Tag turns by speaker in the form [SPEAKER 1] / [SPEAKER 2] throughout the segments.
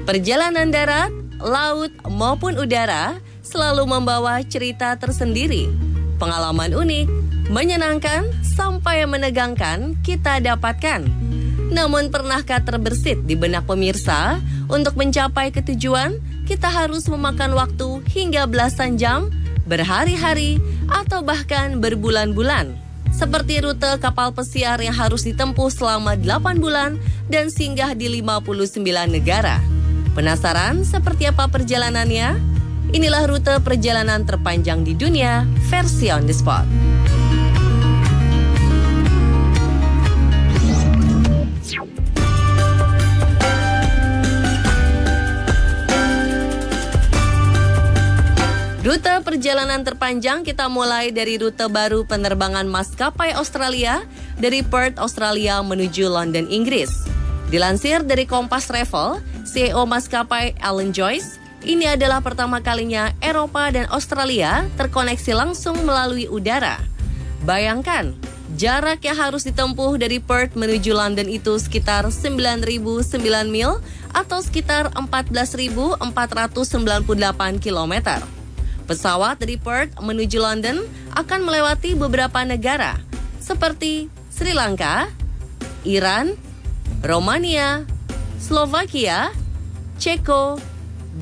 [SPEAKER 1] Perjalanan darat, laut, maupun udara selalu membawa cerita tersendiri. Pengalaman unik, menyenangkan, sampai menegangkan kita dapatkan. Namun pernahkah terbersit di benak pemirsa, untuk mencapai ketujuan, kita harus memakan waktu hingga belasan jam, berhari-hari, atau bahkan berbulan-bulan. Seperti rute kapal pesiar yang harus ditempuh selama 8 bulan dan singgah di 59 negara. Penasaran seperti apa perjalanannya? Inilah rute perjalanan terpanjang di dunia versi On The Spot. Rute perjalanan terpanjang kita mulai dari rute baru penerbangan maskapai Australia dari Perth, Australia menuju London, Inggris. Dilansir dari Kompas Travel, CEO maskapai Alan Joyce, ini adalah pertama kalinya Eropa dan Australia terkoneksi langsung melalui udara. Bayangkan, jarak yang harus ditempuh dari Perth menuju London itu sekitar 9.009 mil atau sekitar 14.498 km. Pesawat dari Perth menuju London akan melewati beberapa negara seperti Sri Lanka, Iran, Romania, Slovakia, Ceko,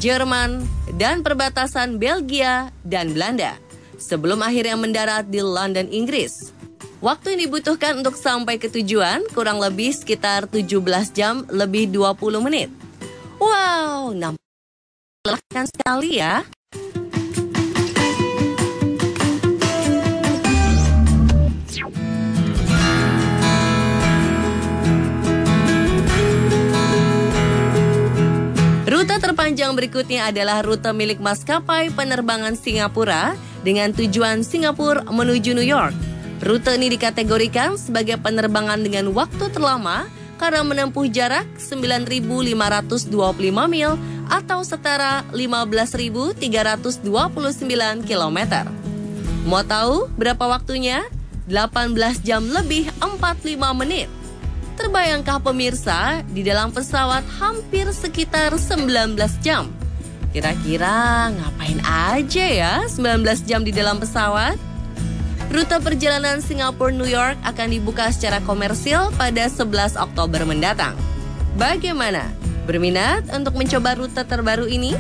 [SPEAKER 1] Jerman, dan perbatasan Belgia dan Belanda sebelum akhirnya mendarat di London, Inggris. Waktu yang dibutuhkan untuk sampai ke tujuan kurang lebih sekitar 17 jam lebih 20 menit. Wow, melelahkan sekali ya. Rute terpanjang berikutnya adalah rute milik maskapai penerbangan Singapura dengan tujuan Singapura menuju New York. Rute ini dikategorikan sebagai penerbangan dengan waktu terlama karena menempuh jarak 9.525 mil atau setara 15.329 km. Mau tahu berapa waktunya? 18 jam lebih 45 menit. Terbayangkah pemirsa, di dalam pesawat hampir sekitar 19 jam? Kira-kira ngapain aja ya 19 jam di dalam pesawat? Rute perjalanan Singapura-New York akan dibuka secara komersil pada 11 Oktober mendatang. Bagaimana? Berminat untuk mencoba rute terbaru ini?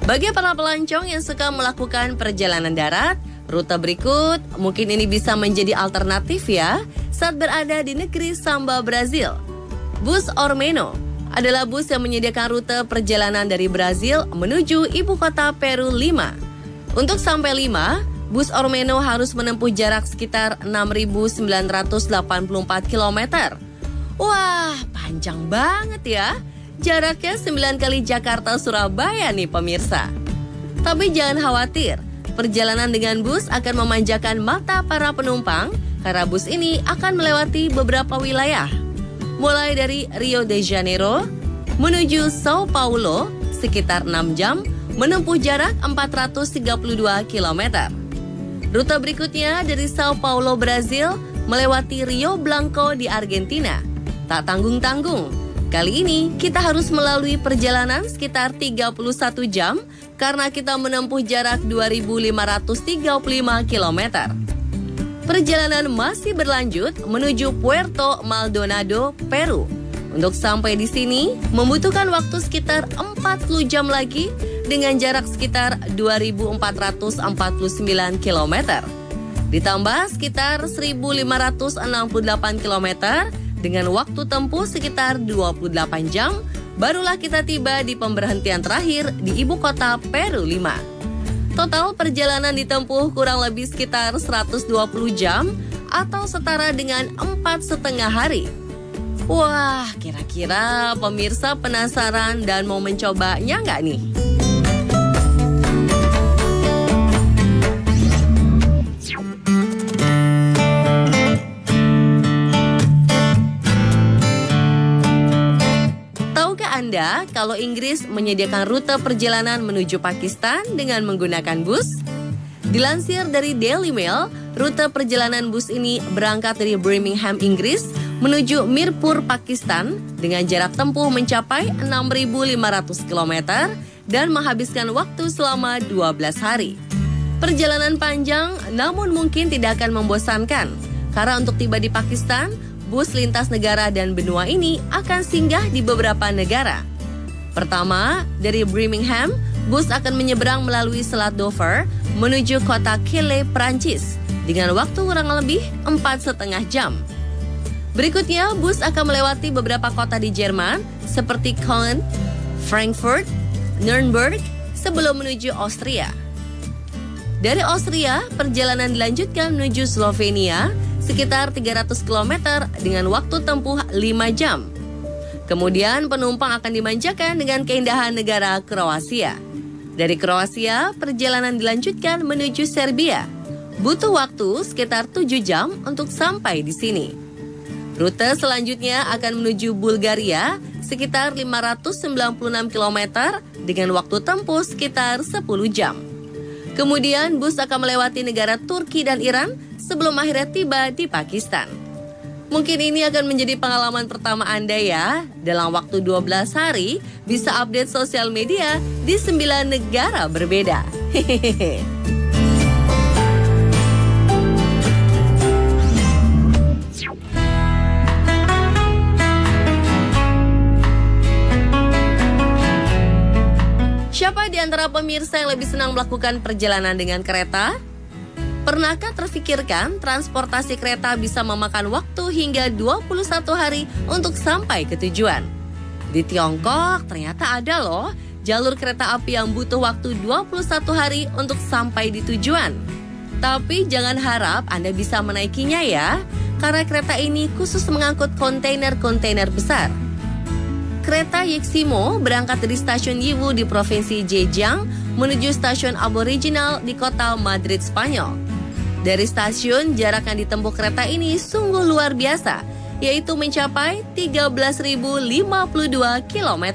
[SPEAKER 1] Bagi para pelancong yang suka melakukan perjalanan darat, rute berikut mungkin ini bisa menjadi alternatif ya saat berada di negeri Samba, Brazil. Bus Ormeno adalah bus yang menyediakan rute perjalanan dari Brazil menuju ibu kota Peru, Lima. Untuk sampai Lima, bus Ormeno harus menempuh jarak sekitar 6.984 km. Wah, panjang banget ya. Jaraknya 9 kali Jakarta-Surabaya nih pemirsa. Tapi jangan khawatir, perjalanan dengan bus akan memanjakan mata para penumpang karena bus ini akan melewati beberapa wilayah. Mulai dari Rio de Janeiro menuju Sao Paulo sekitar 6 jam menempuh jarak 432 km. Rute berikutnya dari Sao Paulo, Brazil melewati Rio Blanco di Argentina. Tak tanggung-tanggung. Kali ini kita harus melalui perjalanan sekitar 31 jam karena kita menempuh jarak 2.535 km. Perjalanan masih berlanjut menuju Puerto Maldonado, Peru. Untuk sampai di sini membutuhkan waktu sekitar 40 jam lagi dengan jarak sekitar 2.449 km. Ditambah sekitar 1.568 km dengan waktu tempuh sekitar 28 jam, barulah kita tiba di pemberhentian terakhir di ibu kota Peru, Lima. Total perjalanan ditempuh kurang lebih sekitar 120 jam atau setara dengan 4,5 hari. Wah, kira-kira pemirsa penasaran dan mau mencobanya nggak nih? Anda kalau Inggris menyediakan rute perjalanan menuju Pakistan dengan menggunakan bus? Dilansir dari Daily Mail, rute perjalanan bus ini berangkat dari Birmingham, Inggris menuju Mirpur, Pakistan dengan jarak tempuh mencapai 6.500 km dan menghabiskan waktu selama 12 hari. Perjalanan panjang namun mungkin tidak akan membosankan karena untuk tiba di Pakistan, bus lintas negara dan benua ini akan singgah di beberapa negara. Pertama, dari Birmingham, bus akan menyeberang melalui Selat Dover menuju kota Calais, Prancis dengan waktu kurang lebih 4,5 jam. Berikutnya, bus akan melewati beberapa kota di Jerman seperti Köln, Frankfurt, Nuremberg sebelum menuju Austria. Dari Austria, perjalanan dilanjutkan menuju Slovenia sekitar 300 km dengan waktu tempuh 5 jam. Kemudian penumpang akan dimanjakan dengan keindahan negara Kroasia. Dari Kroasia, perjalanan dilanjutkan menuju Serbia. Butuh waktu sekitar 7 jam untuk sampai di sini. Rute selanjutnya akan menuju Bulgaria sekitar 596 km dengan waktu tempuh sekitar 10 jam. Kemudian bus akan melewati negara Turki dan Iran sebelum akhirnya tiba di Pakistan. Mungkin ini akan menjadi pengalaman pertama Anda ya. Dalam waktu 12 hari bisa update sosial media di 9 negara berbeda. Hehehe. Siapa di antara pemirsa yang lebih senang melakukan perjalanan dengan kereta? Pernahkah terfikirkan transportasi kereta bisa memakan waktu hingga 21 hari untuk sampai ke tujuan? Di Tiongkok ternyata ada loh jalur kereta api yang butuh waktu 21 hari untuk sampai di tujuan. Tapi jangan harap Anda bisa menaikinya ya, karena kereta ini khusus mengangkut kontainer-kontainer besar. Kereta Yeximo berangkat dari stasiun Yiwu di Provinsi Zhejiang menuju stasiun Aboriginal di kota Madrid, Spanyol. Dari stasiun, jarak yang ditempuh kereta ini sungguh luar biasa, yaitu mencapai 13.052 km.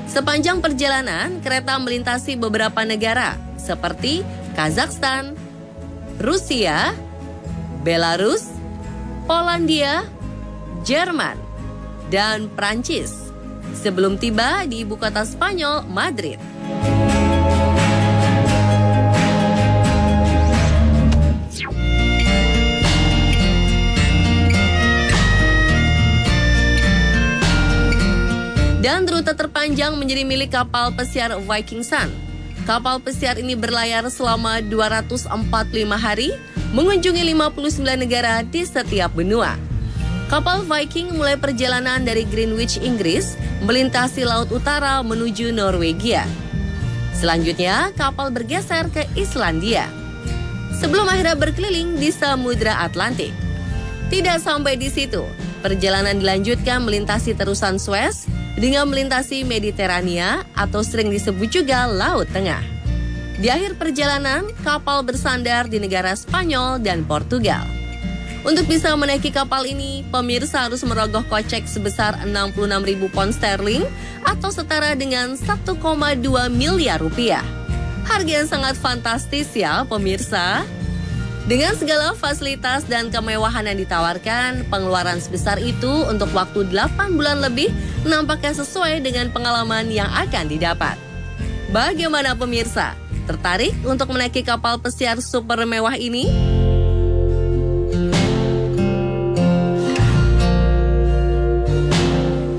[SPEAKER 1] Sepanjang perjalanan, kereta melintasi beberapa negara seperti Kazakhstan, Rusia, Belarus, Polandia, Jerman, dan Prancis sebelum tiba di ibu kota Spanyol, Madrid. Dan rute terpanjang menjadi milik kapal pesiar Viking Sun. Kapal pesiar ini berlayar selama 245 hari, mengunjungi 59 negara di setiap benua. Kapal Viking mulai perjalanan dari Greenwich, Inggris, melintasi Laut Utara menuju Norwegia. Selanjutnya, kapal bergeser ke Islandia, sebelum akhirnya berkeliling di Samudra Atlantik. Tidak sampai di situ, perjalanan dilanjutkan melintasi terusan Suez dengan melintasi Mediterania atau sering disebut juga Laut Tengah. Di akhir perjalanan, kapal bersandar di negara Spanyol dan Portugal. Untuk bisa menaiki kapal ini, pemirsa harus merogoh kocek sebesar 66.000 pound sterling atau setara dengan 1,2 miliar rupiah. Harga yang sangat fantastis ya pemirsa. Dengan segala fasilitas dan kemewahan yang ditawarkan, pengeluaran sebesar itu untuk waktu 8 bulan lebih nampaknya sesuai dengan pengalaman yang akan didapat. Bagaimana pemirsa? Tertarik untuk menaiki kapal pesiar super mewah ini?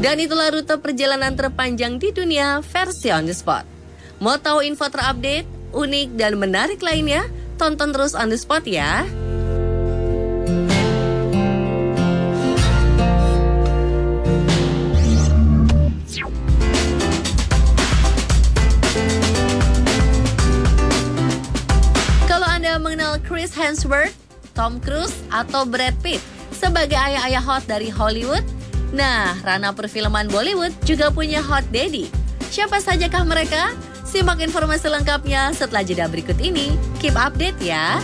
[SPEAKER 1] Dan itulah rute perjalanan terpanjang di dunia versi On The Spot. Mau tahu info terupdate, unik, dan menarik lainnya? Tonton terus On The Spot ya. Kalau Anda mengenal Chris Hemsworth, Tom Cruise, atau Brad Pitt sebagai ayah-ayah hot dari Hollywood, nah, ranah perfilman Bollywood juga punya hot daddy. Siapa sajakah mereka? Simak informasi lengkapnya setelah jeda berikut ini. Keep update ya.